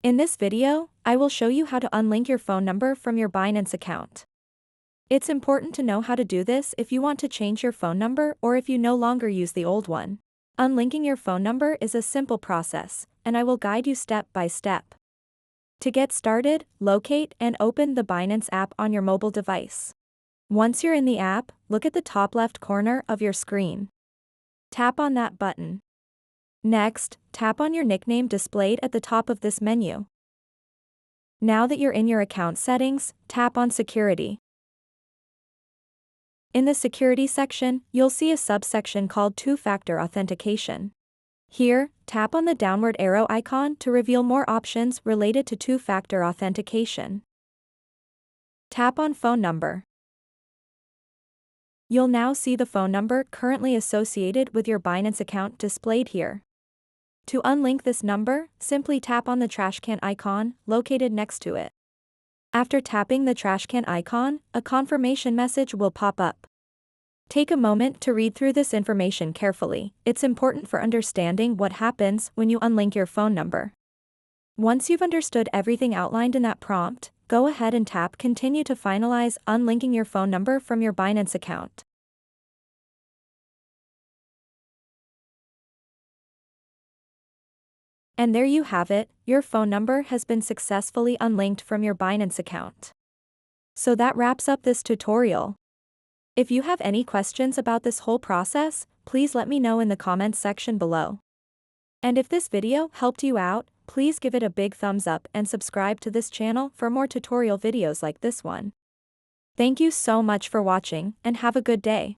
In this video, I will show you how to unlink your phone number from your Binance account. It's important to know how to do this if you want to change your phone number or if you no longer use the old one. Unlinking your phone number is a simple process, and I will guide you step by step. To get started, locate and open the Binance app on your mobile device. Once you're in the app, look at the top left corner of your screen. Tap on that button. Next, tap on your nickname displayed at the top of this menu. Now that you're in your account settings, tap on Security. In the Security section, you'll see a subsection called Two-Factor Authentication. Here, tap on the downward arrow icon to reveal more options related to two-factor authentication. Tap on Phone Number. You'll now see the phone number currently associated with your Binance account displayed here. To unlink this number, simply tap on the trash can icon located next to it. After tapping the trash can icon, a confirmation message will pop up. Take a moment to read through this information carefully. It's important for understanding what happens when you unlink your phone number. Once you've understood everything outlined in that prompt, go ahead and tap Continue to finalize unlinking your phone number from your Binance account. And there you have it, your phone number has been successfully unlinked from your Binance account. So that wraps up this tutorial. If you have any questions about this whole process, please let me know in the comments section below. And if this video helped you out, please give it a big thumbs up and subscribe to this channel for more tutorial videos like this one. Thank you so much for watching and have a good day.